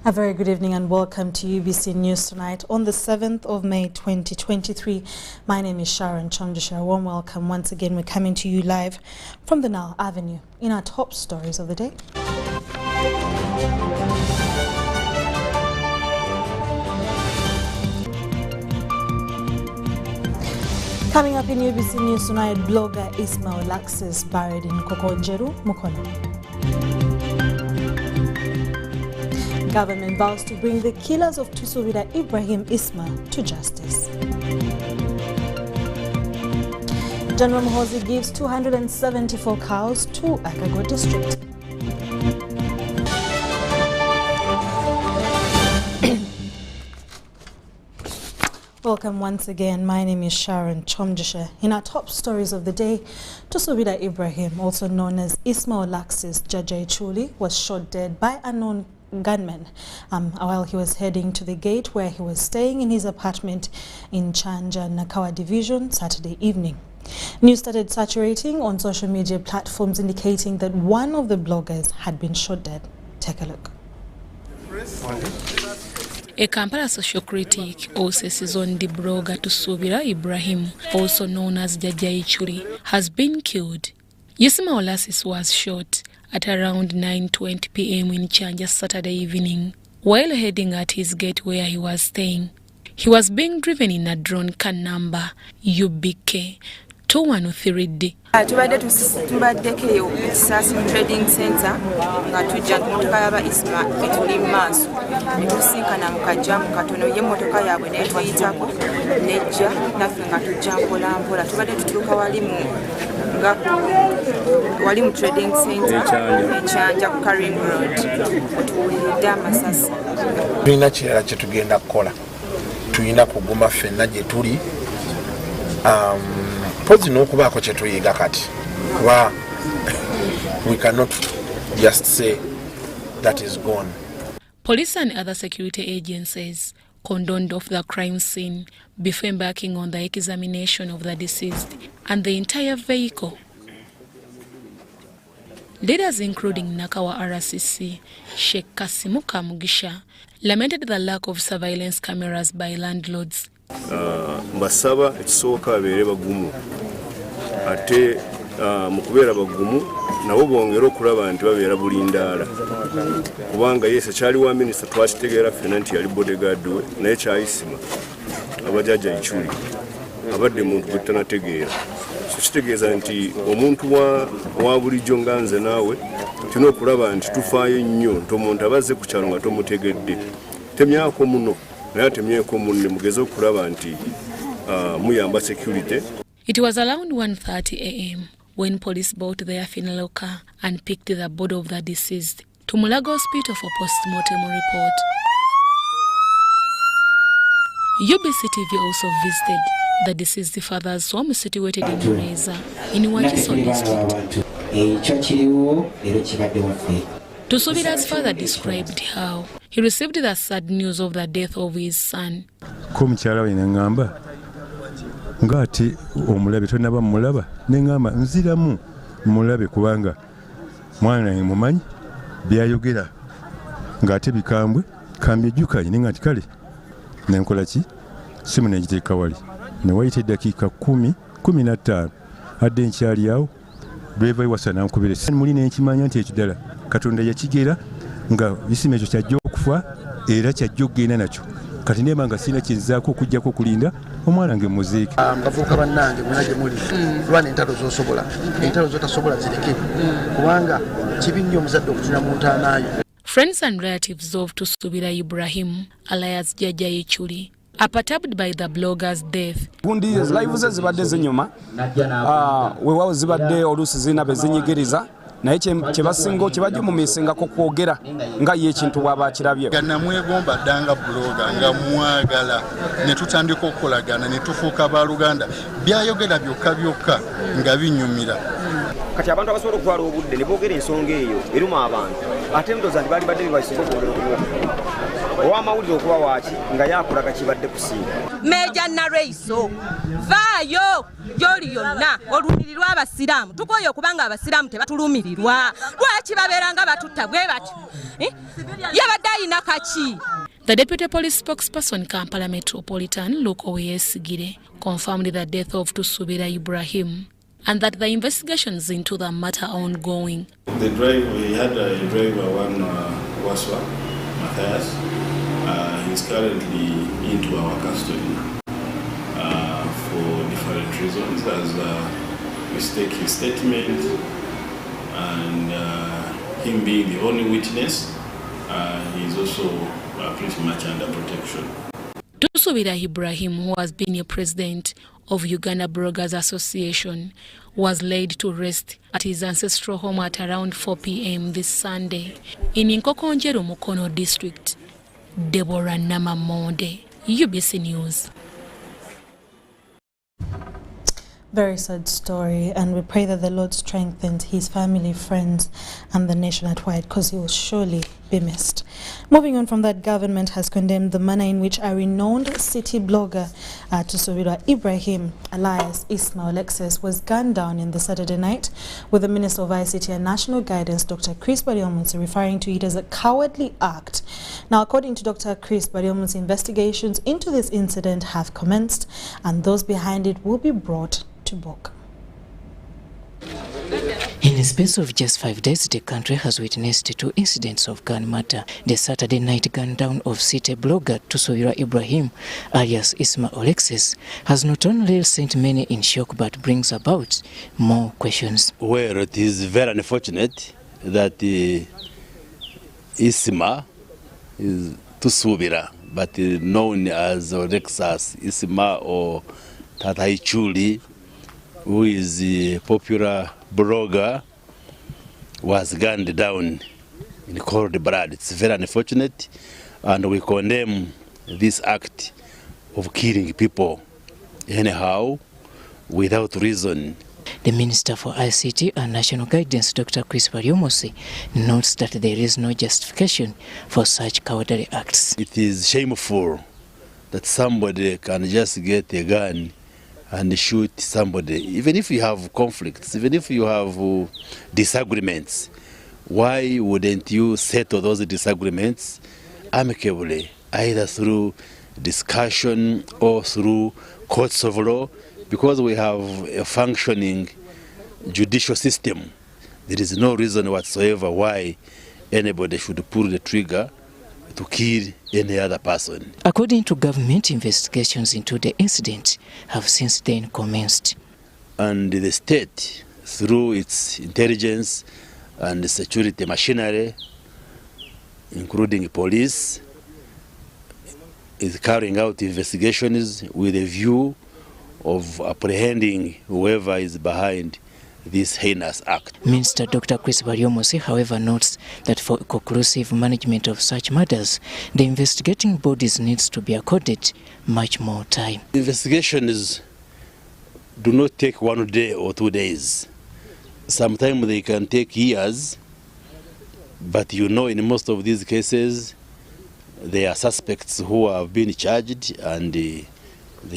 A very good evening and welcome to UBC News tonight on the 7th of May 2023. My name is Sharon Kyomugisha. A warm welcome once again. We're coming to you live from the Nile Avenue in our top stories of the day. Coming up in UBC News tonight, blogger Isma Olaxess buried in Kokonjeru, Mukono. Government vows to bring the killers of Tusubira Ibrahim Isma to justice. General Muhozi gives 274 cows to Agago district. Welcome once again. My name is Sharon Kyomugisha. In our top stories of the day, Tusubira Ibrahim, also known as Isma Olaxess Jajaichuli, was shot dead by unknown gunmen while he was heading to the gate where he was staying in his apartment in Chanja, Nakawa Division, Saturday evening. News started saturating on social media platforms indicating that one of the bloggers had been shot dead. Take a look. A Kampala social critic also says on the blogger Tusubira Ibrahim, also known as Jajaichuli, has been killed. Isma Olaxess was shot at around 9:20 p.m. in Chanja Saturday evening while heading at his gate where he was staying. He was being driven in a drone car number UBK 213D. Tubaddekeyo ekisasi trading center nga tujja motoka yaba Isma etuli maaso netusinkana mukajamu katono ye motoka yabwe netuyitako nejja naffe nga tujja mpolampola tubadde tutuuka wali mu trading center Chanja ku Karim Road otuwulidde amasasi. Tulina kirala kye tugenda kukola, tulina kuguma ffenna gye tuli pozi n'okubaako kye tuyiga kati kuba we cannot just say that is gone. Police and other security agencies cordoned off the crime scene before embarking on the examination of the deceased and the entire vehicle. Leaders including Nakawa RCC, Sharon Kyomugisha, lamented the lack of surveillance cameras by landlords. Mbasaba ekisooka abeere bagumu ate mu kubeera bagumu nabo bongera okulaba nti babeera bulindaala kubanga yese kyali wa minisita twakitegeera ffena nti yali bodyguard we naye kyayisima Jajaichuli abadde muntu gwe tanategeera so kitegeeza nti omuntu wa bulijjo nga nze naawe tulina okulaba nti tufaayo nnyo nti omuntu abaze ku kyalo nga tomutegedde temyako muno. It was around 1:30 a.m. when police bought their funeral car and picked the body of the deceased to Mulago Hospital for post-mortem report. UBC TV also visited the deceased father's home situated in Lira in Wakiso district. Tusubira's father described how he received the sad news of the death of his son. Komukyala we ngamba ngati omulabe tonaba mulaba nengamba nziramu mulabe kubanga mwana wange mumanyi byayogera ngate bikambwe kambye jukanye nengati kale nenkola ki simu negiteeka wali newayita eddakiika 10-15 adde nkyali awo breva iwasana nkubire muli nenkimanya nti ekidala Katonda yakigera nga Isima ekyo kyajja okufa era kyajja okugenda nakyo kati nemba nga sina kizaako okujjako kulinda omwana nge muziiki. Bavuka bannange muna gye muli lwana entalo zosobola entalo zotasobola zireke kubanga kibi nnyo omuzadde okutuna mu ntaanaayo. Friends and relatives of Tusubira Ibrahim alias Jajaichuli are perturbed by the blogger's death. Gundi live ze zibadde zinyuma weewawo zibadde oluusi zina bezinyigiriza naye kyebasinga kibajja mu misingako kwogera nga ye ekintu bw'aba akirabye. Namwegomba ddanga buloga nga mwagala ne tutandika okukolagana ne tufuuka baaluganda byayogera byokka nga binyumira. Kati abantu abasobola okutwala obudde ne boogera ensonga eyo eruma abantu ate ndoza nti baali badde bibasinga okwogera okubooko ow'amawulire okuba waaki nga yakulaga kibadde kusinga. Meja Nareiso vaayo gy'oli yonna olumiri lw'abasiraamu tukoye okubanga abasiraamu tebatulumirirwa lwaki babeera nga batutta bwe batyo yabadde alina kaki. The Deputy Police Spokesperson Kampala Metropolitan Luko Weyesigire confirmed the death of Tusubira Ibrahim and that the investigations into the matter are ongoing. The driver, we had a driver, one Waswa, Matthias. He's currently into our custody for different reasons, as we take his statement and him being the only witness, he's also pretty much under protection. Tusubira Ibrahim, who has been a president of Uganda Bloggers Association, was laid to rest at his ancestral home at around 4 p.m. this Sunday in Nkokonjeru Mukono district. Deborah Namamonde, UBC News. Very sad story, and we pray that the Lord strengthens his family, friends, and the nation at wide, because he will surely be missed. Moving on from that, government has condemned the manner in which a renowned city blogger, Tusubira Ibrahim, alias Isma Olaxess, was gunned down in the Saturday night, with the Minister of ICT and National Guidance, Dr. Chris Bariomusi, referring to it as a cowardly act. Now, according to Dr. Chris Bariomusi, investigations into this incident have commenced, and those behind it will be brought to book. In the space of just 5 days, the country has witnessed 2 incidents of gun murder. The Saturday night gun down of city blogger Tusubira Ibrahim, alias Isma Olaxess, has not only sent many in shock but brings about more questions. Well, it is very unfortunate that Isma is Tusubira, but known as Olaxess, Isma or Tataichuli, who is a popular blogger, was gunned down in cold blood. It's very unfortunate, and we condemn this act of killing people anyhow, without reason. The Minister for ICT and National Guidance, Dr. Chris Bariomusi, notes that there is no justification for such cowardly acts. It is shameful that somebody can just get a gun and shoot somebody. Even if you have conflicts, even if you have disagreements, why wouldn't you settle those disagreements amicably, either through discussion or through courts of law? Because we have a functioning judicial system, there is no reason whatsoever why anybody should pull the trigger to kill any other person. According to government, investigations into the incident have since then commenced. And the state, through its intelligence and security machinery, including police, is carrying out investigations with a view of apprehending whoever is behind this heinous act. Minister Dr. Chris Bariomusi, however, notes that for conclusive management of such matters, the investigating bodies needs to be accorded much more time. Investigations do not take 1 day or 2 days. Sometimes they can take years, but you know, in most of these cases, there are suspects who have been charged and they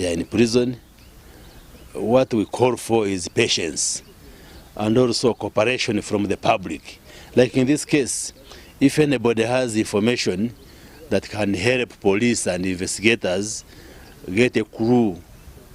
are in prison. What we call for is patience and also cooperation from the public. Like in this case, if anybody has information that can help police and investigators get a clue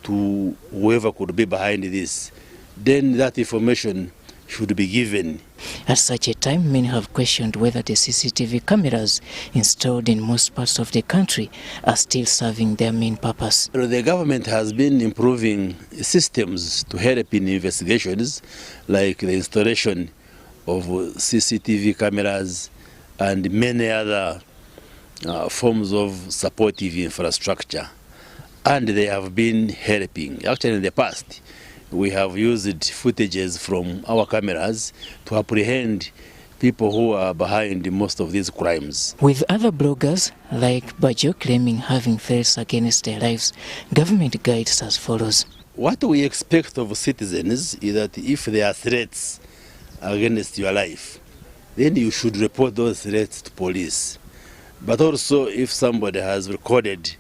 to whoever could be behind this, then that information should be given. At such a time, many have questioned whether the CCTV cameras installed in most parts of the country are still serving their main purpose. The government has been improving systems to help in investigations, like the installation of CCTV cameras and many other forms of supportive infrastructure. And they have been helping. Actually, in the past, we have used footages from our cameras to apprehend people who are behind most of these crimes. With other bloggers like Bajo claiming having threats against their lives, government guides as follows. What we expect of citizens is that if there are threats against your life, then you should report those threats to police. But also, if somebody has recorded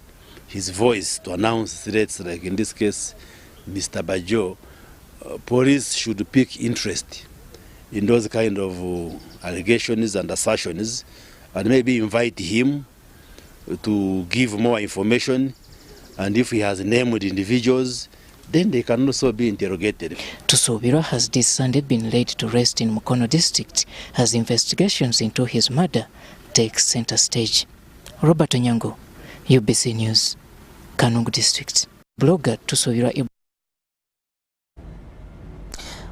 his voice to announce threats, like in this case, Mr. Bajo, police should pick interest in those kind of allegations and assertions, and maybe invite him to give more information. And if he has named individuals, then they can also be interrogated. Tusubira has this Sunday been laid to rest in Mukono district as investigations into his murder take center stage. Robert Onyango, UBC News, Kanungu district. Blogger Tusubira.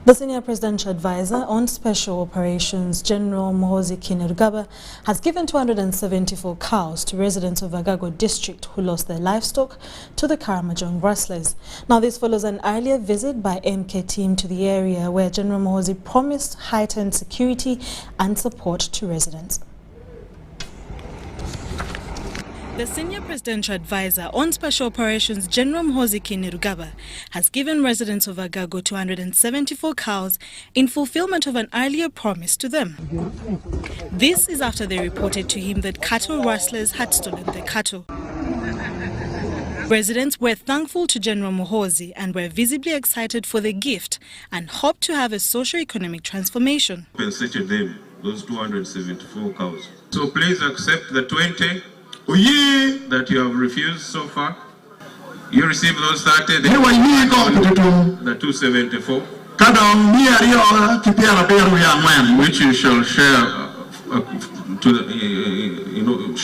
The Senior Presidential Advisor on Special Operations, General Muhoozi Kainerugaba, has given 274 cows to residents of Agago district who lost their livestock to the Karamojong rustlers. Now, this follows an earlier visit by MK team to the area where General Muhoozi promised heightened security and support to residents. The Senior Presidential Advisor on Special Operations, General Muhoozi Kainerugaba, has given residents of Agago 274 cows in fulfillment of an earlier promise to them. This is after they reported to him that cattle rustlers had stolen their cattle. Residents were thankful to General Muhoozi and were visibly excited for the gift and hoped to have a socio-economic transformation. Compensated them, those 274 cows. So please accept the 20 that you have refused so far. You received those 30, the 274, which you shall share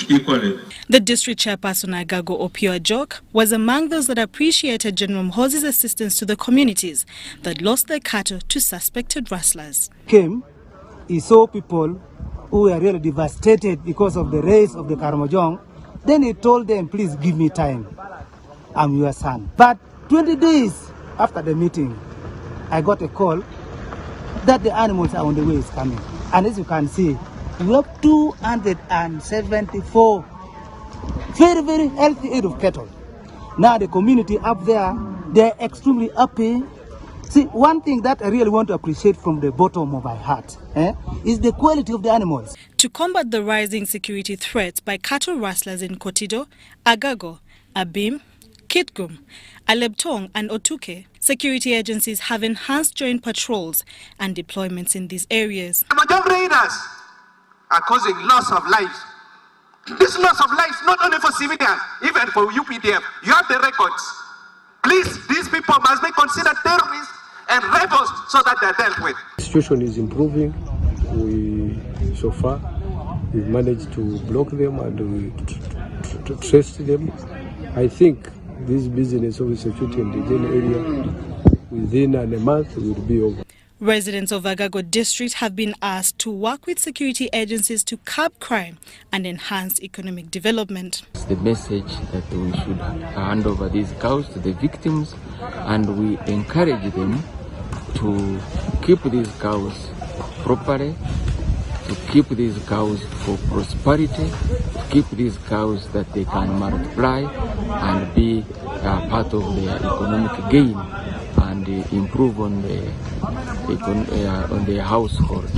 equally. The district chairperson Agago Opio Ajok was among those that appreciated General Muhoozi's assistance to the communities that lost their cattle to suspected rustlers. He saw people who were really devastated because of the race of the Karamojong. Then he told them, please give me time. I'm your son. But 20 days after the meeting, I got a call that the animals are on the way, is coming. And as you can see, we have 274 very, very healthy head of cattle. Now the community up there, they're extremely happy. See, one thing that I really want to appreciate from the bottom of my heart is the quality of the animals. To combat the rising security threats by cattle rustlers in Kotido, Agago, Abim, Kitgum, Alebtong and Otuke, security agencies have enhanced joint patrols and deployments in these areas. Karamojong raiders are causing loss of lives. This loss of lives not only for civilians, even for UPDF. You have the records. Please, these people must be considered terrorists and rebels so that they're dealt with. The situation is improving. So far, we've managed to block them and to trace them. I think this business of security in the Gen area within a month will be over. Residents of Agago district have been asked to work with security agencies to curb crime and enhance economic development. It's the message that we should hand over these cows to the victims, and we encourage them to keep these cows properly, to keep these cows for prosperity, to keep these cows that they can multiply and be part of their economic gain and improve on the household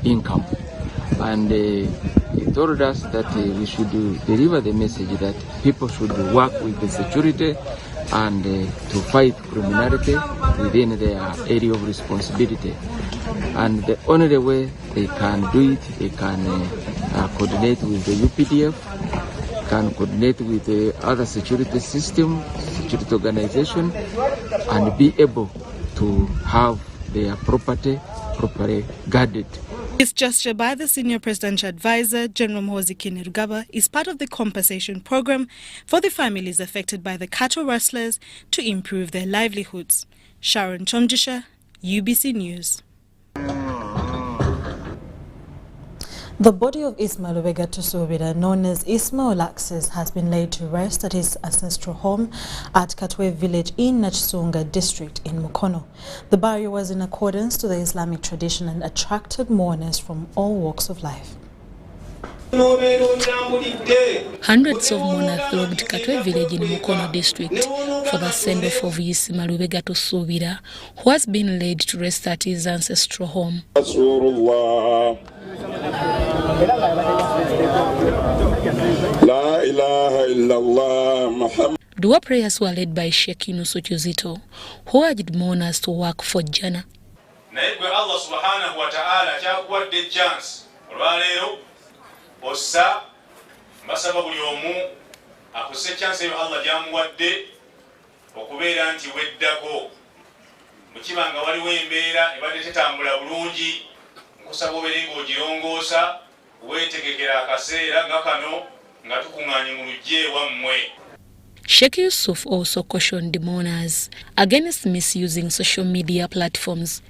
income. And he told us that we should deliver the message that people should work with the security and to fight criminality within their area of responsibility. And the only way they can do it, they can coordinate with the UPDF, can coordinate with the other security system, security organization, and be able to have their property properly guarded. This gesture by the Senior Presidential Advisor, General Muhoozi Kainerugaba, is part of the compensation program for the families affected by the cattle rustlers to improve their livelihoods. Sharon Kyomugisha, UBC News. The body of Isma Tusubira, known as Isma Olaxess, has been laid to rest at his ancestral home at Katwe village in Nachisunga district in Mukono. The burial was in accordance to the Islamic tradition and attracted mourners from all walks of life. Hundreds of mourners flocked Katwe village in Mukono district for the send-off of Isma to Subira, who has been laid to rest at his ancestral home. Dua prayers were led by Sheikh Kyomugisha, who urged mourners to work for Jannah. Allah subhanahu wa ta'ala kyakuwadde chance olwaleero ossa mbasaba buli omu akuse chance eyo Allah gyamuwadde okubeera nti weddako mukibanga waliwo embeera ebadde tetambula bulungi nkusaba obeere ng'ogirongoosa weetegekera akaseera nga kano nga tukuŋŋaanye mu lujje wammwe. Sheikh Yusuf also cautioned the mourners against misusing social media platforms.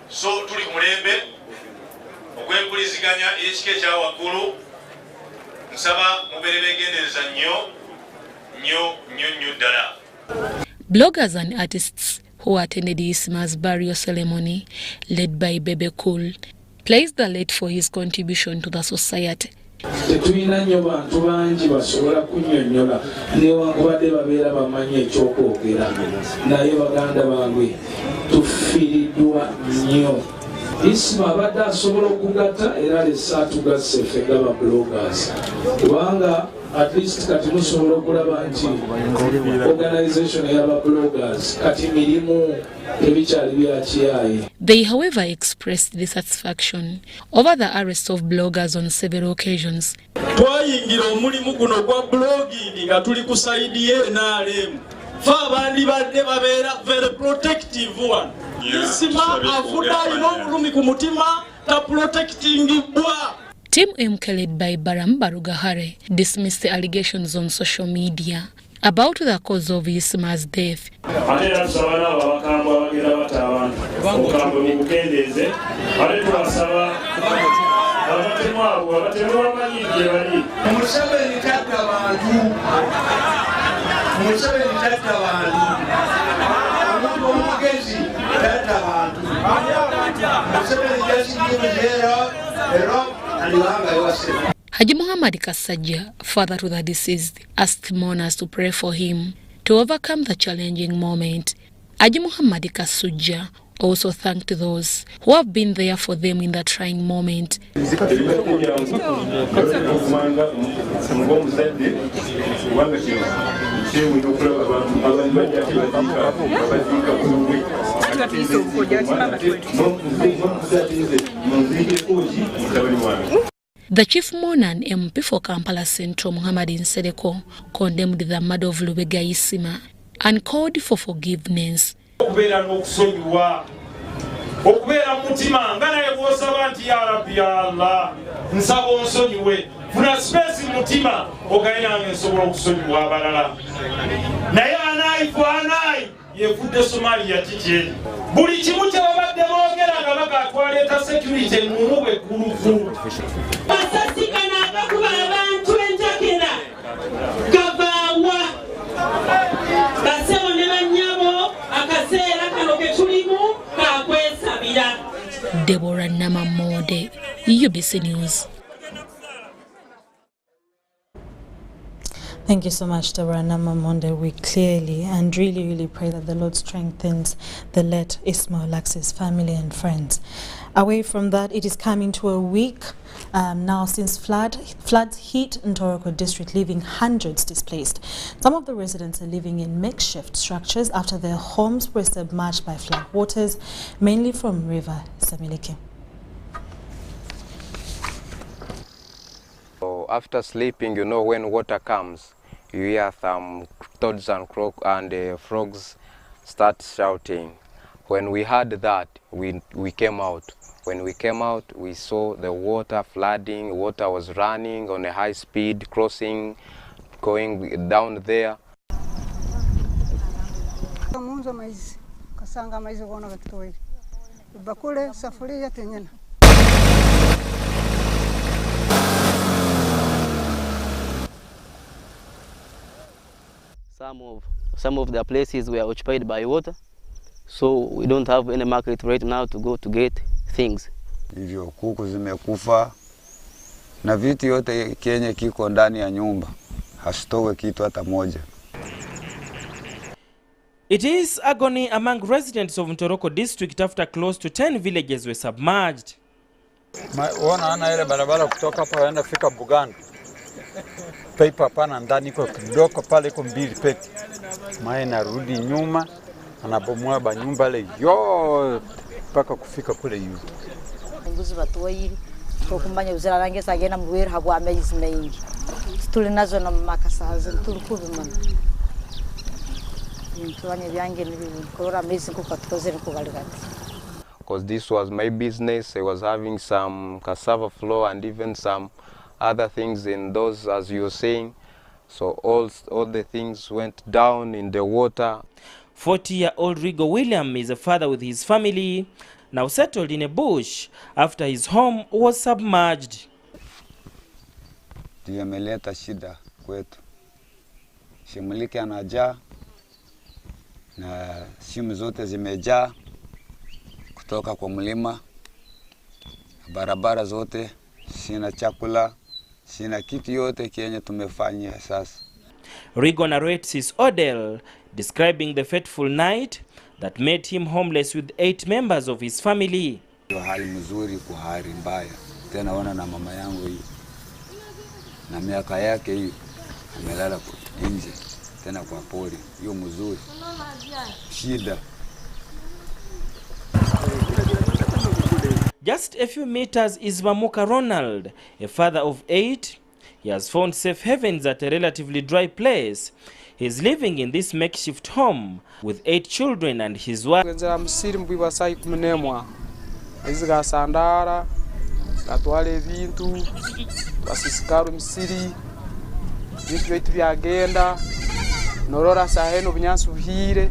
So tuli ku mulembe ogw'empuliziganya ekika ekya waggulu nsaba mubeere beegendereza nnyo ddala. Bloggers and artists who attended Isma's burial ceremony, led by Bebe Cool, praised the late for his contribution to the society. Tetulina nnyo bantu bangi basobola kunnyonnyola newankubadde babeera bamanyi ekyokwogera naye baganda bange tufiiriddwa nnyo. Isma abadde asobola okugatta era lesa atugasse ffe nga bloggers kubanga at least kati musobola okulaba nti organization y'aba bloggers kati mirimu tebikyali bya kiyaye. They, however, expressed dissatisfaction over the arrest of bloggers on several occasions. Twayingira omulimu guno gwa blogging nga tuli ku side y'NRM. Fa abandi badde babeera very protective one. Isma afuda ino mulumi ku mutima ta protectingibwa. Team MK led by Baram Barugahare dismissed the allegations on social media about the cause of Isma's death. Haji Muhammad Kasajja, father to the deceased, asked mourners to pray for him to overcome the challenging moment. Haji Muhammad Kasujja also thanked those who have been there for them in the trying moment. The chief mourner and MP for Kampala Central, Muhammad Ntoroko, condemned the murder of Lubega Isma and called for forgiveness. Okubeera mutima nga naye bw'osaba nti ya Rabbi ya Allah nsaba onsonyiwe funa space mutima ogaye nange nsobola okusonyiwa abalala naye anayi yevudde Somalia kiki buli kimu kye babadde boogera nga bakatwaleeta security mumu bwe ggulufu basasikana agakuba abantu enjakera gavaawa basebo ne bannyabo akaseera kano ke tulimu kakwesabira. Deborah Namamode, UBC News. Thank you so much, Deborah Namamonde. We clearly and really pray that the Lord strengthens the late Isma Olaxess family and friends. Away from that, it is coming to a week now since floods hit Ntoroko district, leaving hundreds displaced. Some of the residents are living in makeshift structures after their homes were submerged by flood waters, mainly from River Samileke. So after sleeping, you know, when water comes, you hear some toads and frogs start shouting. When we heard that, we came out. When we came out, we saw the water flooding. Water was running on a high speed, crossing, going down there. Some of the places were occupied by water, so we don't have any market right now to go to get things. Hivyo kuku zimekufa, na vitu yote kenye kiko ndani ya nyumba hasitowe kitu hata moja. It is agony among residents of Ntoroko district after close to 10 villages were submerged. Wana ile barabara kutoka hapa waenda fika Buganda. Paper pana ndani kwa kidogo pale kwa mbili peke. Mae narudi nyuma anabomoa banyumba ile yote mpaka kufika kule yu. Mbuzi batoyiri tokumbanya uzirarange sagena muwera hagwa amezi mengi. Tuli nazo na makasazi tulukubimana. Because this was my business, I was having some cassava flour and even some other things in those, as you were saying. So all the things went down in the water. 40-year-old Rigo William is a father with his family, now settled in a bush after his home was submerged. Tumeleta shida kwetu. Shimuliki anajaa na simu zote zimejaa kutoka kwa mlima, barabara zote, sina chakula, sina kitu yote kenye tumefanya sasa. Rigo narrates his ordeal, describing the fateful night that made him homeless with 8 members of his family. Hali mzuri kwa hali mbaya. Tena ona na mama yangu hii. Na miaka yake hii amelala nje tena kwa pori. Hiyo mzuri. Shida. Just a few meters is Mamuka Ronald, a father of 8. He has found safe havens at a relatively dry place. He is living in this makeshift home with 8 children and his wife. Atwale vintu basisikaru misiri vitu vitu byagenda norora saheno bunyansu buhire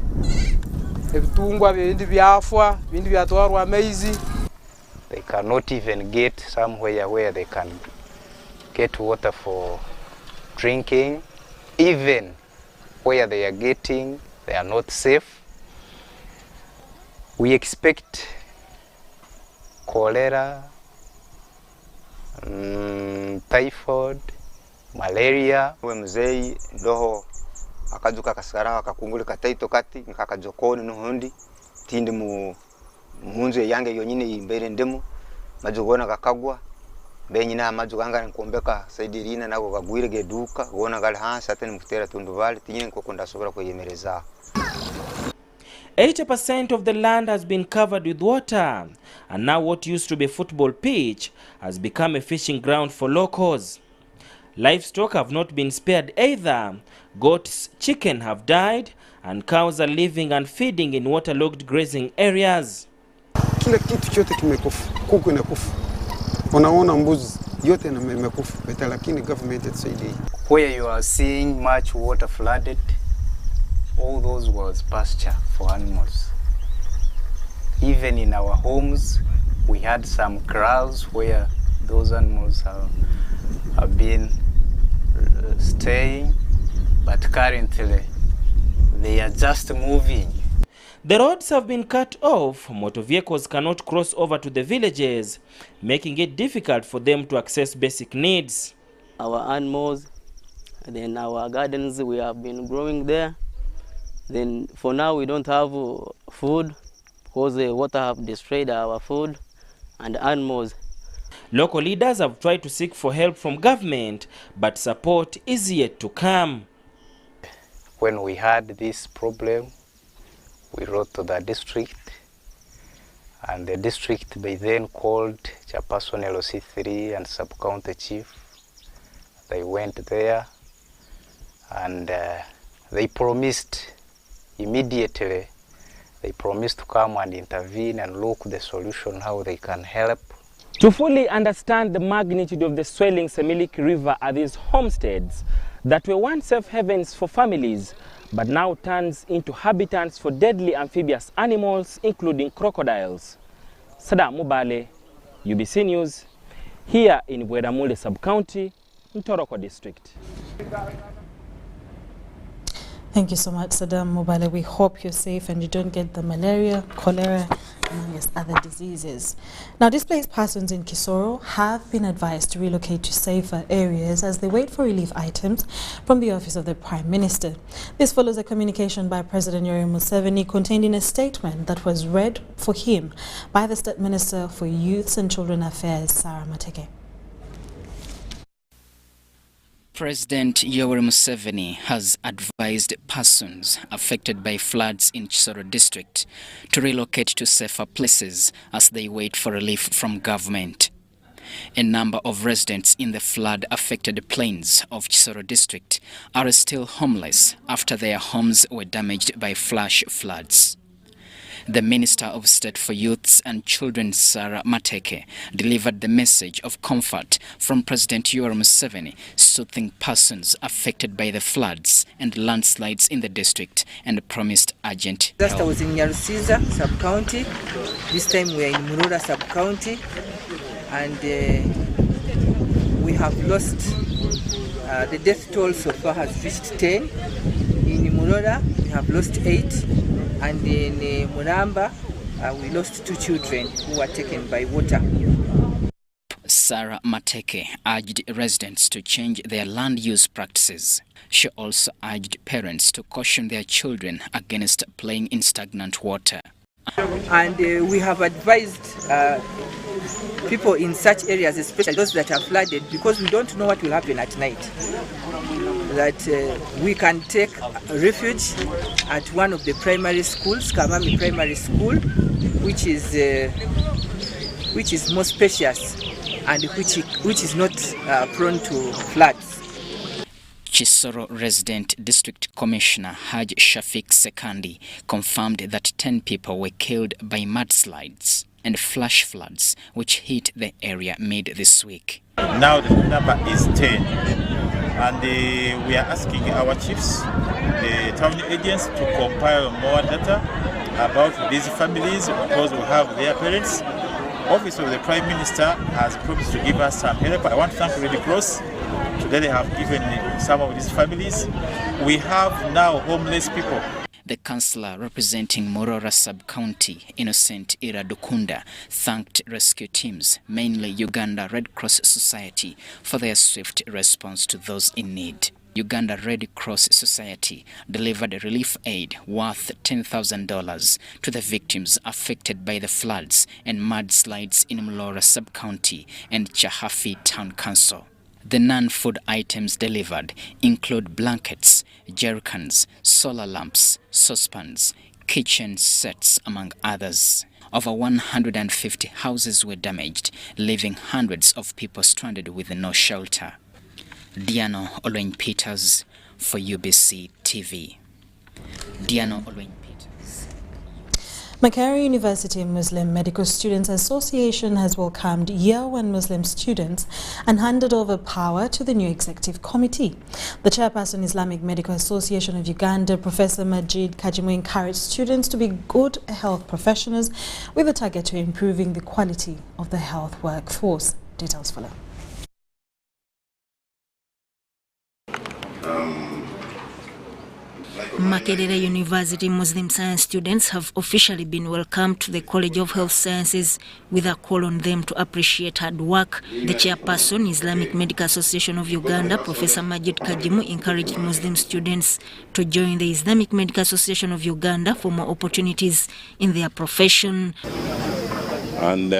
ebitungwa bindi byafwa bindi byatwarwa amaizi. They cannot even get somewhere where they can get water for drinking. Even where they are getting, they are not safe. We expect cholera, typhoid, malaria. We mzei ndoho akajuka kasara akakungule kataito kati nkakajokoni nuhundi tindi munzu yange yonyine imbere ndemu majugona kakagwa benyina majuganga nkombeka saidirina nako kagwire geduka gona gali hansi ateni mutera tunduvali tinyine ko ndasobora kuyemereza. 80% of the land has been covered with water, and now what used to be a football pitch has become a fishing ground for locals. Livestock have not been spared either. Goats, chicken have died, and cows are living and feeding in waterlogged grazing areas. Kila kitu chote kimekufa, kuku inakufa. Unaona mbuzi yote imekufa, lakini government itusaidie. Where you are seeing much water flooded, all those was pasture for animals. Even in our homes, we had some kraals where those animals have been staying, but currently they are just moving. The roads have been cut off. Motor vehicles cannot cross over to the villages, making it difficult for them to access basic needs. Our animals, then our gardens we have been growing there. Then for now we don't have food because the water have destroyed our food and animals. Local leaders have tried to seek for help from government, but support is yet to come. When we had this problem, we wrote to the district, and the district by then called Chairperson LOC3 and Sub-County Chief. They went there and they promised immediately, they promised to come and intervene and look the solution, how they can help. To fully understand the magnitude of the swelling Semiliki River are these homesteads that were once safe havens for families, but now turns into habitats for deadly amphibious animals, including crocodiles. Sada Mubale, UBC News, here in Bweramule Sub-County, Ntoroko District. Thank you so much, Saddam Mubale. We hope you're safe and you don't get the malaria, cholera, amongst other diseases. Now, displaced persons in Kisoro have been advised to relocate to safer areas as they wait for relief items from the Office of the Prime Minister. This follows a communication by President Yoweri Museveni contained in a statement that was read for him by the State Minister for Youth and Children Affairs, Sarah Mateke. President Yoweri Museveni has advised persons affected by floods in Kisoro district to relocate to safer places as they wait for relief from government. A number of residents in the flood-affected plains of Kisoro district are still homeless after their homes were damaged by flash floods. The Minister of State for Youths and Children, Sarah Mateke, delivered the message of comfort from President Yoweri Museveni, soothing persons affected by the floods and landslides in the district, and promised urgent help. Disaster was in Nyarusiza sub-county. This time we are in Murora sub-county, and we have lost, the death toll so far has reached 10. In Murora, we have lost 8. And in Muramba, we lost 2 children who were taken by water. Sarah Mateke urged residents to change their land use practices. She also urged parents to caution their children against playing in stagnant water. And we have advised people in such areas, especially those that are flooded, because we don't know what will happen at night, that we can take refuge at one of the primary schools, Kamami Primary School, which is more spacious and which is not prone to floods. Kisoro resident District Commissioner Haj Shafiq Sekandi confirmed that 10 people were killed by mudslides and flash floods which hit the area mid this week. Now the number is 10, and we are asking our chiefs, the town agents, to compile more data about these families because we have their parents. Office of the Prime Minister has promised to give us some help. I want to thank Red Cross. Today they have given some of these families. We have now homeless people. The councillor representing Murora sub-county, Innocent Iradukunda, thanked rescue teams, mainly Uganda Red Cross Society, for their swift response to those in need. Uganda Red Cross Society delivered relief aid worth $10,000 to the victims affected by the floods and mudslides in Mlora sub-county and Chahafi Town Council. The non-food items delivered include blankets, jerrycans, solar lamps, saucepans, kitchen sets, among others. Over 150 houses were damaged, leaving hundreds of people stranded with no shelter. Diano Olweny Peters for UBC TV. Diano Olweny Peters. Makerere University Muslim Medical Students Association has welcomed Year 1 Muslim students and handed over power to the new executive committee. The chairperson, Islamic Medical Association of Uganda, Professor Majid Kajimu, encouraged students to be good health professionals with a target to improving the quality of the health workforce. Details follow. Makerere University Muslim Science students have officially been welcomed to the College of Health Sciences with a call on them to appreciate hard work. The chairperson, Islamic Medical Association of Uganda, Professor Majid Kajimu, encouraged Muslim students to join the Islamic Medical Association of Uganda for more opportunities in their profession. And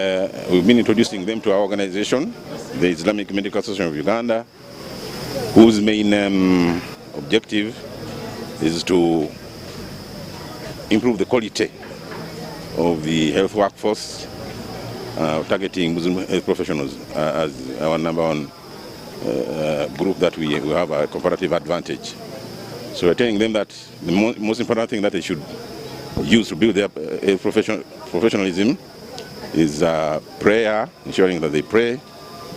we've been introducing them to our organization, the Islamic Medical Association of Uganda, whose main objective is to improve the quality of the health workforce, targeting Muslim health professionals as our number one group that we have a comparative advantage. So we're telling them that the most important thing that they should use to build their professionalism is prayer, ensuring that they pray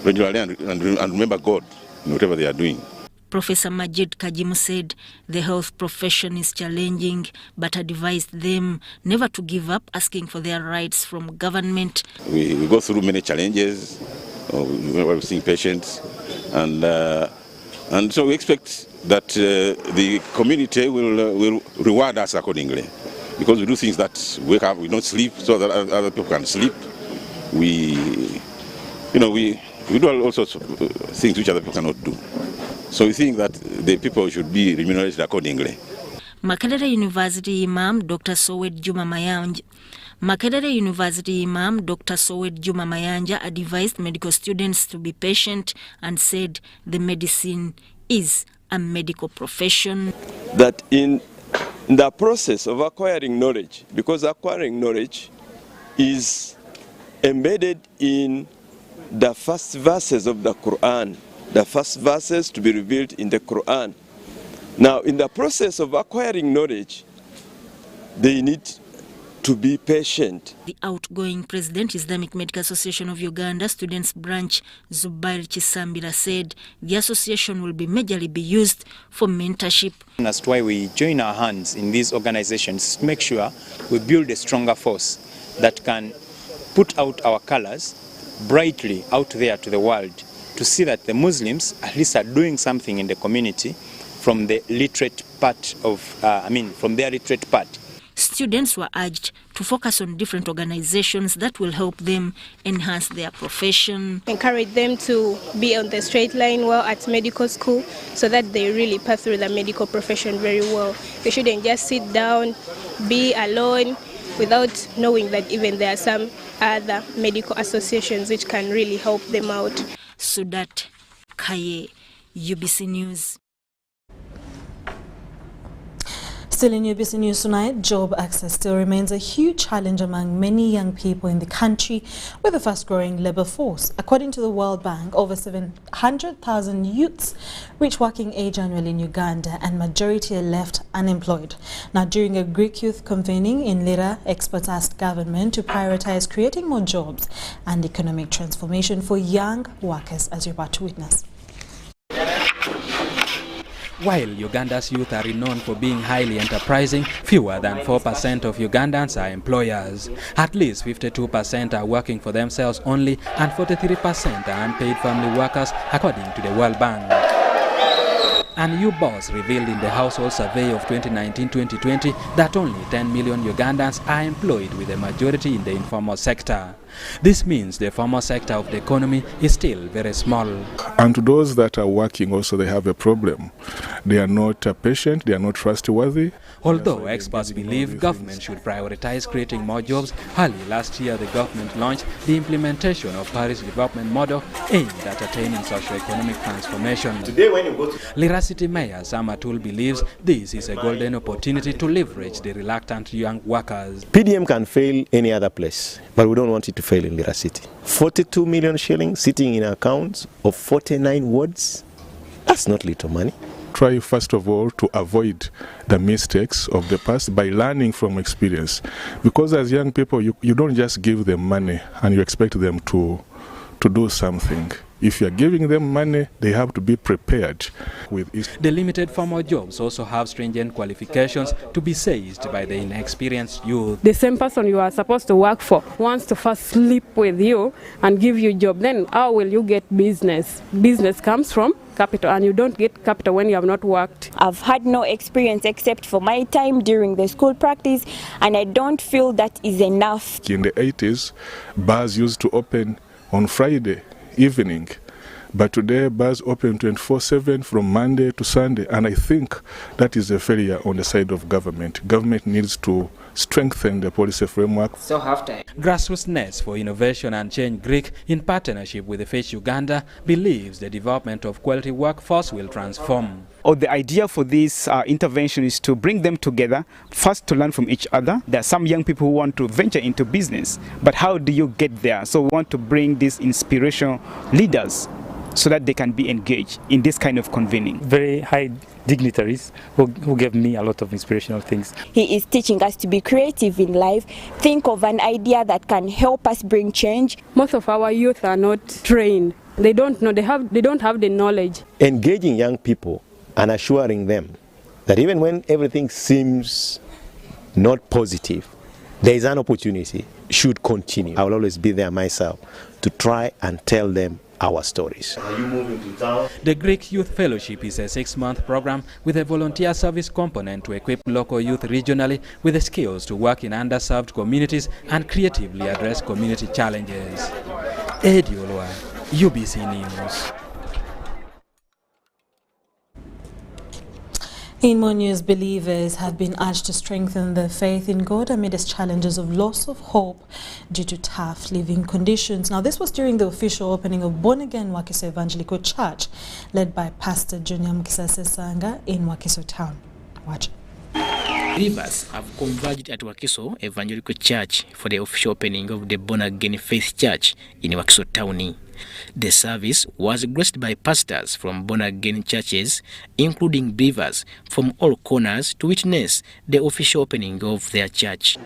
regularly and remember God in whatever they are doing. Professor Majid Kajimu said the health profession is challenging, but advised them never to give up asking for their rights from government. We go through many challenges. We're seeing patients, and And so we expect that the community will reward us accordingly, because we do things that wake up, we don't sleep so that other people can sleep. We do all sorts of things which other people cannot do. So we think that the people should be remunerated accordingly. Makerere University Imam Dr. Sowed Juma Mayanja. Makerere University Imam Dr. Sowed Juma Mayanja advised medical students to be patient and said the medicine is a medical profession. That in the process of acquiring knowledge, because acquiring knowledge is embedded in the first verses of the Quran, the first verses to be revealed in the Quran. Now, in the process of acquiring knowledge, they need to be patient. The outgoing president, Islamic Medical Association of Uganda Students Branch, Zubair Chisambira, said the association will be majorly be used for mentorship. And that's why we join our hands in these organizations to make sure we build a stronger force that can put out our colors brightly out there to the world, to see that the Muslims at least are doing something in the community from the literate part of, from their literate part. Students were urged to focus on different organizations that will help them enhance their profession. Encourage them to be on the straight line while at medical school so that they really pass through the medical profession very well. They shouldn't just sit down, be alone, without knowing that even there are some other medical associations which can really help them out. Sudat Kaye, UBC News. Still in UBC News tonight, job access still remains a huge challenge among many young people in the country with a fast-growing labour force. According to the World Bank, over 700,000 youths reach working age annually in Uganda, and majority are left unemployed. Now, during a Greek youth convening in Lira, experts asked government to prioritise creating more jobs and economic transformation for young workers, as you're about to witness. While Uganda's youth are renowned for being highly enterprising, fewer than 4% of Ugandans are employers. At least 52% are working for themselves only, and 43% are unpaid family workers, according to the World Bank. An new boss revealed in the household survey of 2019-2020 that only 10 million Ugandans are employed, with a majority in the informal sector. This means the formal sector of the economy is still very small. And to those that are working also, they have a problem. They are not patient, they are not trustworthy. Although experts believe government should prioritize creating more jobs, early last year the government launched the implementation of Paris development model aimed at attaining socio-economic transformation. Today when you go to Lira City Mayor Samatul believes this is a golden opportunity to leverage the reluctant young workers. PDM can fail any other place, but we don't want it to fail in Lira City. 42 million shillings sitting in accounts of 49 wards, that's not little money. Try first of all to avoid the mistakes of the past by learning from experience. Because as young people, you don't just give them money and you expect them to do something. If you are giving them money, they have to be prepared with it. The limited formal jobs also have stringent qualifications to be seized by the inexperienced youth. The same person you are supposed to work for wants to first sleep with you and give you a job. Then how will you get business? Business comes from capital, and you don't get capital when you have not worked. I've had no experience except for my time during the school practice, and I don't feel that is enough. In the 80s, bars used to open on Friday evening, but today bars open 24/7 from Monday to Sunday, and I think that is a failure on the side of government. Government needs to strengthen the policy framework. So after Grassroots Nest for Innovation and Change Greek, in partnership with the Face Uganda, believes the development of quality workforce will transform. The idea for this intervention is to bring them together, first to learn from each other. There are some young people who want to venture into business, but how do you get there? So we want to bring these inspirational leaders so that they can be engaged in this kind of convening. Very high dignitaries who gave me a lot of inspirational things. He is teaching us to be creative in life, think of an idea that can help us bring change. Most of our youth are not trained. They don't know, they don't have the knowledge. Engaging young people and assuring them that even when everything seems not positive, there is an opportunity, should continue. I will always be there myself to try and tell them our stories. The Greek Youth Fellowship is a 6-month program with a volunteer service component to equip local youth regionally with the skills to work in underserved communities and creatively address community challenges. Eddie Olwa, UBC News. In more news, believers have been urged to strengthen their faith in God amidst challenges of loss of hope due to tough living conditions. Now, this was during the official opening of born-again Wakiso Evangelical Church, led by Pastor Kyomugisha in Wakiso town. Watch. Believers have converged at Wakiso Evangelical Church for the official opening of the born-again Faith Church in Wakiso town. The service was graced by pastors from born-again churches, including believers from all corners, to witness the official opening of their church.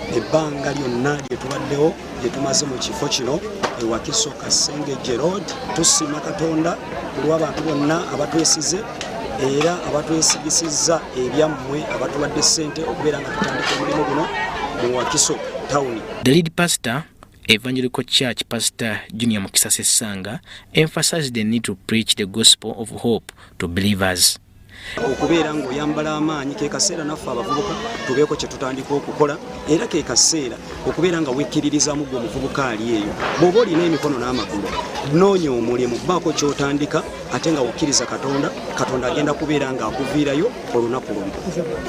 Ebbanga lyonna lye tubaddewo lye tumaze mu kifo kino Wakiso Kasengejje Road tusima Katonda kulw'abantu bonna abatwesize era abatwesigisizza ebyammwe abatuwadde ssente okubeera nga tutandika omulimu guno mu Wakiso town. The lead pastor, Evangelical Church Pastor Kyomugisha, emphasized the need to preach the gospel of hope to believers. Okubeera ng'oyambala amaanyi ke kaseera naffe abavubuka tubeeko kye tutandika okukola era ke kaseera okubeera nga wekkiririzaamu gwe omuvubuka ali eyo bw'oba olina emikono n'amagulu noonya omulimu baako ky'otandika ate nga wokkiriza Katonda agenda kubeera ng'akuviirayo olunaku lumu.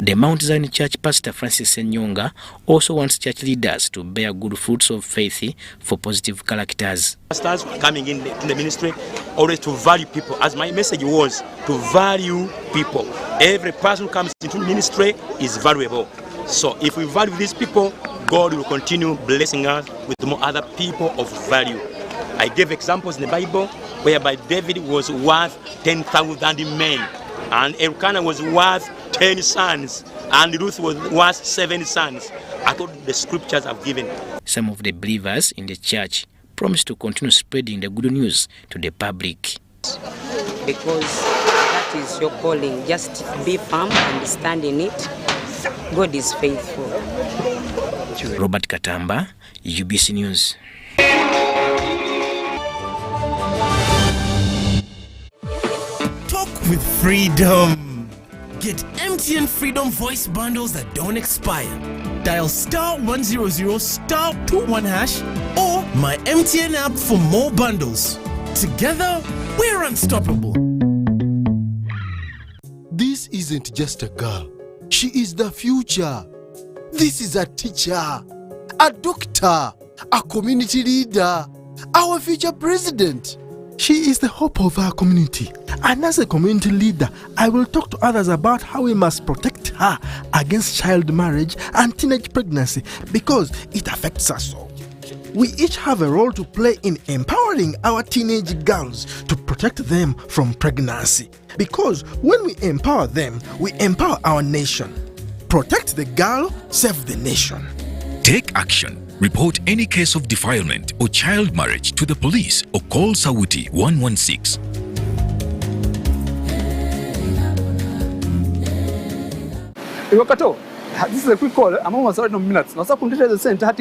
The Mount Zion Church Pastor Francis Senyonga also wants church leaders to bear good fruits of faith for positive characters. Pastors coming in the ministry always to value people, as my message was, to value people. Every person who comes into ministry is valuable. So if we value these people, God will continue blessing us with more other people of value. I gave examples in the Bible whereby David was worth 10,000 men, and Elkanah was worth 10 sons, and Ruth was worth 7 sons. I thought the scriptures have given. Some of the believers in the church promise to continue spreading the good news to the public. Because that is your calling. Just be firm and stand in it. God is faithful. Robert Katamba, UBC News. Talk with freedom. Get MTN Freedom voice bundles that don't expire. Dial *100 *21# or my MTN app for more bundles. Together, we're unstoppable. This isn't just a girl. She is the future. This is a teacher, a doctor, a community leader, our future president. She is the hope of our community. And as a community leader, I will talk to others about how we must protect her against child marriage and teenage pregnancy because it affects us all. We each have a role to play in empowering our teenage girls to protect them from pregnancy. Because when we empower them, we empower our nation. Protect the girl, save the nation. Take action. Report any case of defilement or child marriage to the police or call Sawuti 116. Wakato, this is a quick call. I'm almost out of minutes. Now, the center.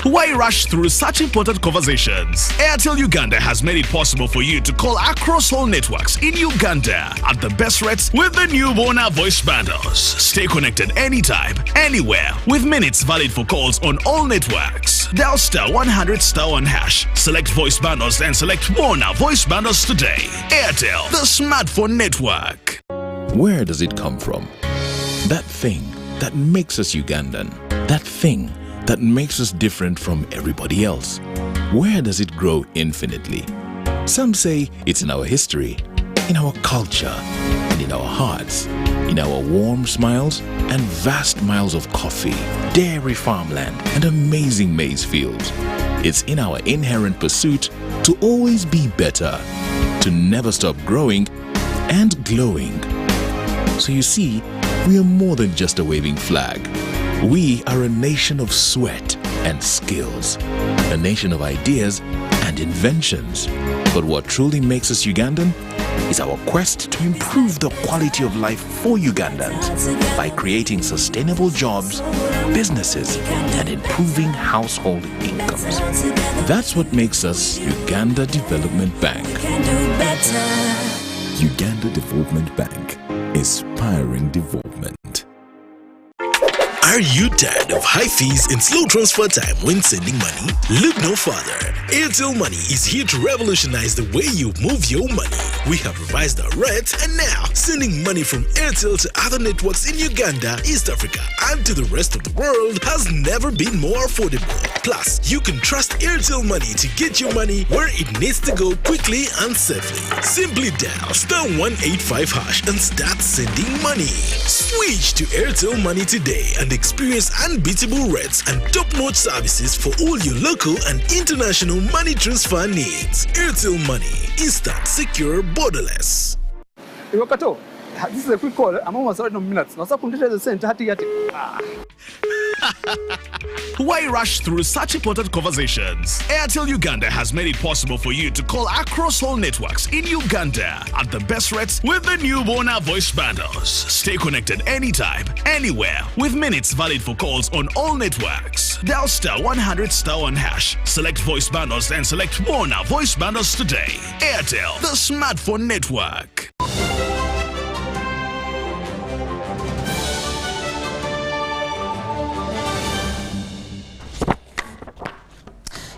Why rush through such important conversations? Airtel Uganda has made it possible for you to call across all networks in Uganda at the best rates with the new Bona voice bundles. Stay connected anytime, anywhere, with minutes valid for calls on all networks. Dial *100 *1#. Select voice bundles and select Bona voice bundles today. Airtel, the smartphone network. Where does it come from? That thing that makes us Ugandan. That thing that makes us different from everybody else. Where does it grow infinitely? Some say it's in our history, in our culture, and in our hearts, in our warm smiles and vast miles of coffee, dairy farmland, and amazing maize fields. It's in our inherent pursuit to always be better, to never stop growing and glowing. So you see, we are more than just a waving flag. We are a nation of sweat and skills, a nation of ideas and inventions. But what truly makes us Ugandan is our quest to improve the quality of life for Ugandans by creating sustainable jobs, businesses, and improving household incomes. That's what makes us Uganda Development Bank. Uganda Development Bank, inspiring development. Are you tired of high fees and slow transfer time when sending money? Look no further. Airtel Money is here to revolutionize the way you move your money. We have revised our rates, and now sending money from Airtel to other networks in Uganda, East Africa, and to the rest of the world has never been more affordable. Plus, you can trust Airtel Money to get your money where it needs to go quickly and safely. Simply dial *185# and start sending money. Switch to Airtel Money today and experience unbeatable rates and top-notch services for all your local and international money transfer needs. Airtel Money, instant, secure, borderless. Wakato, this is a quick call. I'm almost out of minutes. Now, so the center. Why rush through such important conversations? Airtel Uganda has made it possible for you to call across all networks in Uganda at the best rates with the new Bona voice bundles. Stay connected anytime, anywhere, with minutes valid for calls on all networks. Dial *100*1#. Select voice bundles and select Bona voice bundles today. Airtel, the smartphone network.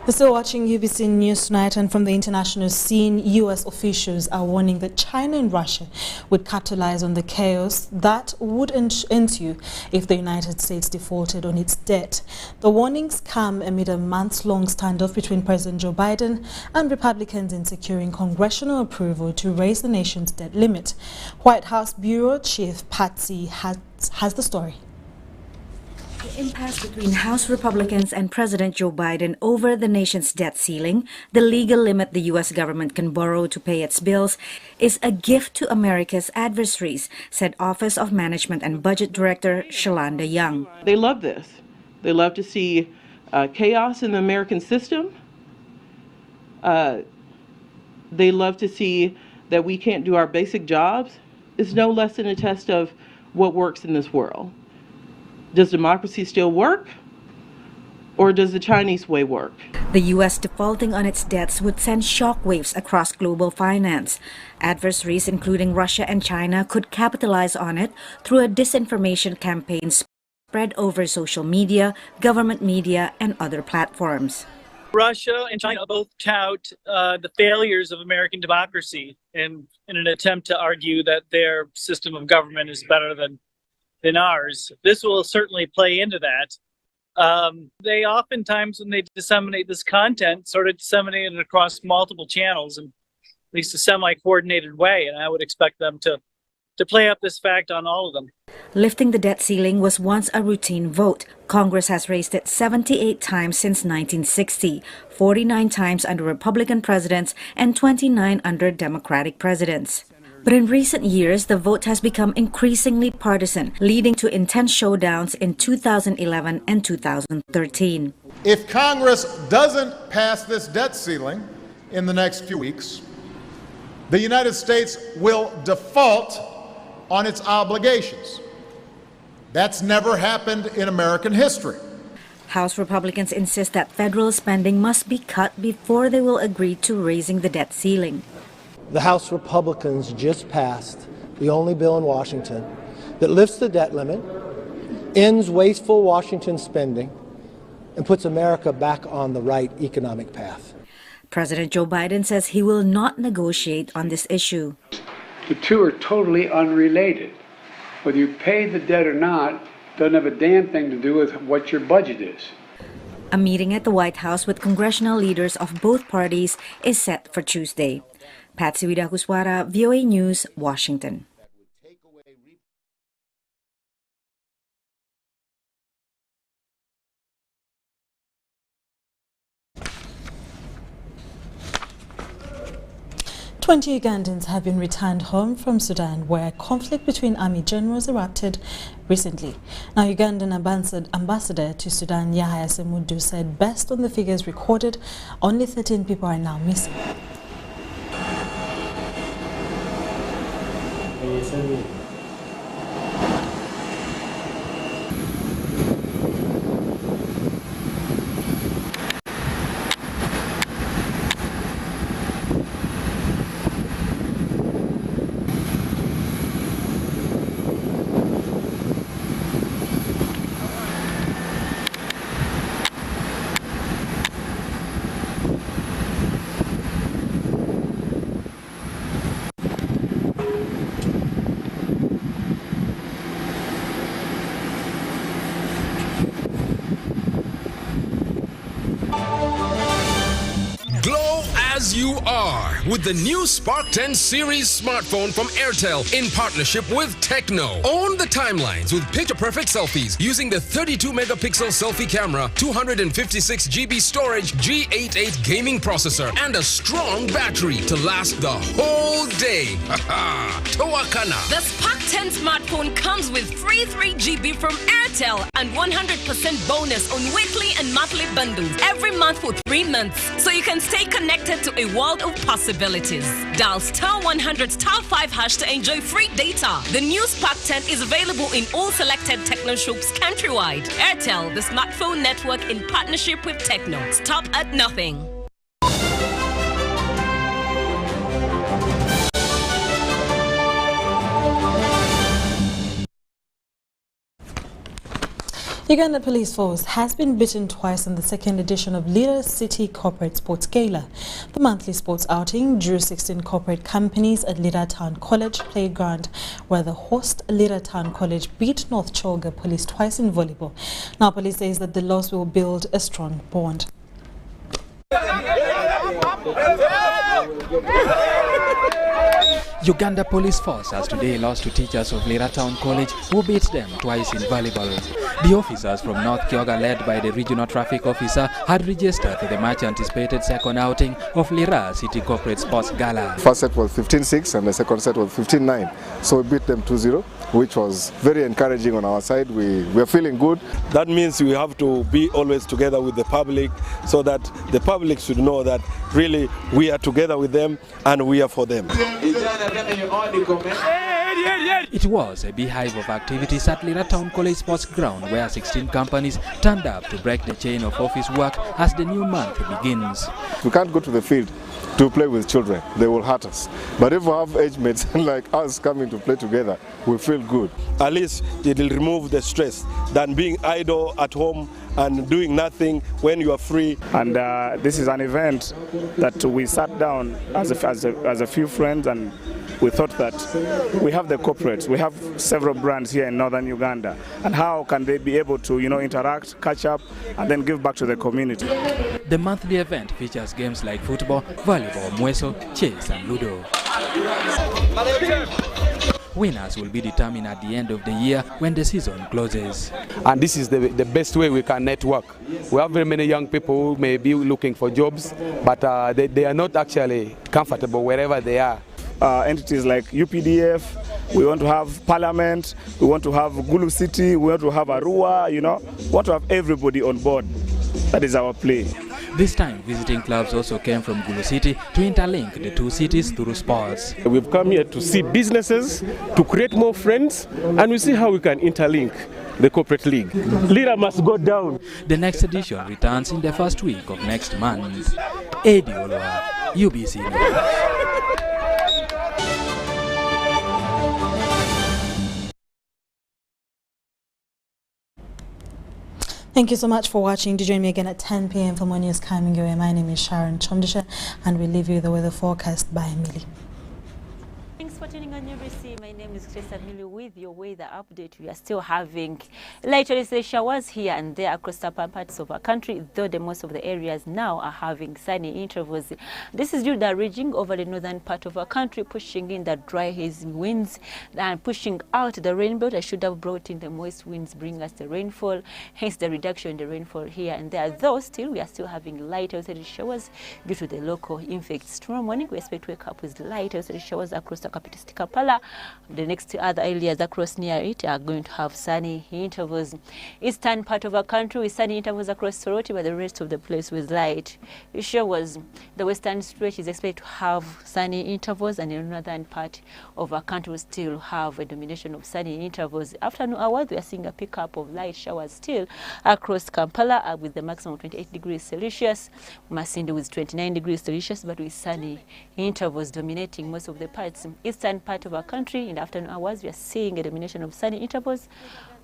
You're still watching UBC News Tonight, and from the international scene, U.S. officials are warning that China and Russia would capitalize on the chaos that would ensue if the United States defaulted on its debt. The warnings come amid a months-long standoff between President Joe Biden and Republicans in securing congressional approval to raise the nation's debt limit. White House Bureau Chief Patsy has the story. The impasse between House Republicans and President Joe Biden over the nation's debt ceiling, the legal limit the U.S. government can borrow to pay its bills, is a gift to America's adversaries, said Office of Management and Budget Director Shalanda Young. They love this. They love to see chaos in the American system. They love to see that we can't do our basic jobs. It's no less than a test of what works in this world. Does democracy still work, or does the Chinese way work? The U.S. defaulting on its debts would send shockwaves across global finance. Adversaries, including Russia and China, could capitalize on it through a disinformation campaign spread over social media, government media, and other platforms. Russia and China both tout the failures of American democracy in an attempt to argue that their system of government is better than ours. This will certainly play into that. They oftentimes, when they disseminate this content, sort of disseminate it across multiple channels in at least a semi-coordinated way, and I would expect them to play up this fact on all of them. Lifting the debt ceiling was once a routine vote. Congress has raised it 78 times since 1960, 49 times under Republican presidents and 29 under Democratic presidents. But in recent years, the vote has become increasingly partisan, leading to intense showdowns in 2011 and 2013. If Congress doesn't pass this debt ceiling in the next few weeks, the United States will default on its obligations. That's never happened in American history. House Republicans insist that federal spending must be cut before they will agree to raising the debt ceiling. The House Republicans just passed the only bill in Washington that lifts the debt limit, ends wasteful Washington spending, and puts America back on the right economic path. President Joe Biden says he will not negotiate on this issue. The two are totally unrelated. Whether you pay the debt or not doesn't have a damn thing to do with what your budget is. A meeting at the White House with congressional leaders of both parties is set for Tuesday. Patsy Widakuswara, VOA News, Washington. Twenty Ugandans have been returned home from Sudan, where conflict between army generals erupted recently. Now, Ugandan ambassador to Sudan, Yahya Semudu, said based on the figures recorded, only 13 people are now missing. Glow as you are with the new Spark 10 series smartphone from Airtel in partnership with Tecno. Own the timelines with picture-perfect selfies using the 32-megapixel selfie camera, 256GB storage, G88 gaming processor, and a strong battery to last the whole day. Towakana. The Spark 10 smartphone comes with free 3GB from Airtel and 100% bonus on weekly and monthly bundles every month for 3 months, so you can stay connected to a world of possibilities. Dial *100*5# to enjoy free data. The new Spark 10 is available in all selected Tecno shops countrywide. Airtel, the smartphone network in partnership with Tecno. Stop at nothing. Uganda Police Force has been bitten twice in the second edition of Lira City Corporate Sports Gala. The monthly sports outing drew 16 corporate companies at Lira Town College Playground, where the host Lira Town College beat North Cholga Police twice in volleyball. Now police says that the loss will build a strong bond. Uganda Police Force has today lost to teachers of Lira Town College, who beat them twice in volleyball. The officers from North Kyoga, led by the regional traffic officer, had registered to the much-anticipated second outing of Lira City Corporate Sports Gala. First set was 15-6 and the second set was 15-9. So we beat them 2-0, which was very encouraging on our side. We are feeling good. That means we have to be always together with the public, so that the public should know that really we are together with them and we are for them. It was a beehive of activities at Lira Town College Sports Ground, where 16 companies turned up to break the chain of office work as the new month begins. We can't go to the field to play with children. They will hurt us. But if we have age mates like us coming to play together, we feel good. At least it will remove the stress than being idle at home and doing nothing when you are free. And this is an event that we sat down as a few friends, and we thought that we have the corporates, we have several brands here in northern Uganda, and how can they be able to, interact, catch up, and then give back to the community. The monthly event features games like football, volleyball, mweso, chess, and ludo. Winners will be determined at the end of the year when the season closes. And this is the best way we can network. We have very many young people who may be looking for jobs, but they are not actually comfortable wherever they are. Entities like UPDF, we want to have Parliament, we want to have Gulu City, we want to have Arua, we want to have everybody on board. That is our play. This time, visiting clubs also came from Gulu City to interlink the two cities through sports. We've come here to see businesses, to create more friends, and we see how we can interlink the corporate league. Lira must go down. The next edition returns in the first week of next month. Eddie Olwa, UBC News. Thank you so much for watching. Do join me again at 10 p.m. for more news coming your way. My name is Sharon Kyomugisha, and we leave you the weather forecast by Emily. Thanks for tuning on UBC. My name is Emily with your weather update. We are still having light showers here and there across the parts of our country, though most of the areas now are having sunny intervals. This is due to the ridging over the northern part of our country, pushing in the dry, hazy winds and pushing out the rainbow that should have brought in the moist winds, bring us the rainfall, hence the reduction in the rainfall here and there. Though still, we are still having light showers due to the local effects. Tomorrow morning, we expect to wake up with light showers across the capital city Kampala. The next other areas across near it are going to have sunny intervals. Eastern part of our country with sunny intervals across Soroti, but the rest of the place with light showers. The western stretch is expected to have sunny intervals, and the northern part of our country will still have a domination of sunny intervals. Afternoon hours, we are seeing a pickup of light showers still across Kampala with the maximum of 28 degrees Celsius, Masindi with 29 degrees Celsius, but with sunny intervals dominating most of the parts. Eastern part of our country in the afternoon hours, we are seeing a domination of sunny intervals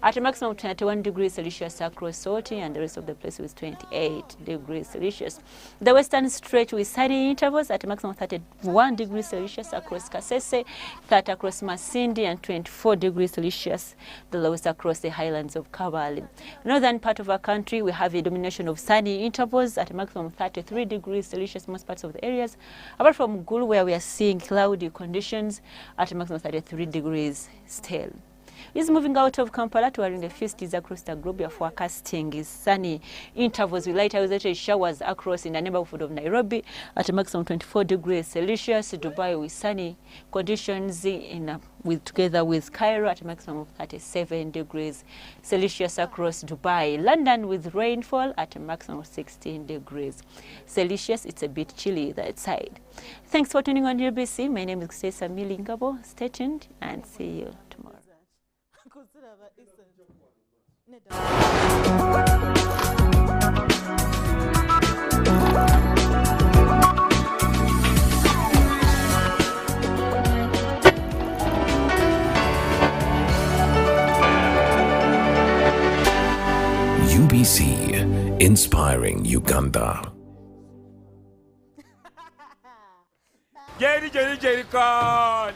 at a maximum of 21 degrees Celsius across Soroti, and the rest of the place with 28 degrees Celsius. The western stretch with sunny intervals at a maximum of 31 degrees Celsius across Kasese, 30 across Masindi, and 24 degrees Celsius, the lowest across the highlands of Kabale. Northern part of our country, we have a domination of sunny intervals at a maximum of 33 degrees Celsius most parts of the areas, apart from Gulu, where we are seeing cloudy conditions at a maximum of 33 degrees still. Is moving out of Kampala toward the few cities across the globe. We are forecasting is sunny intervals with light isolated showers across in the neighborhood of Nairobi at a maximum 24 degrees Celsius. Dubai with sunny conditions together with Cairo at a maximum of 37 degrees Celsius across Dubai. London with rainfall at a maximum of 16 degrees Celsius. It's a bit chilly that side. Thanks for tuning on UBC. My name is Kisoro Milingabo. Stay tuned and see you tomorrow. UBC, inspiring Uganda. Jerry, God.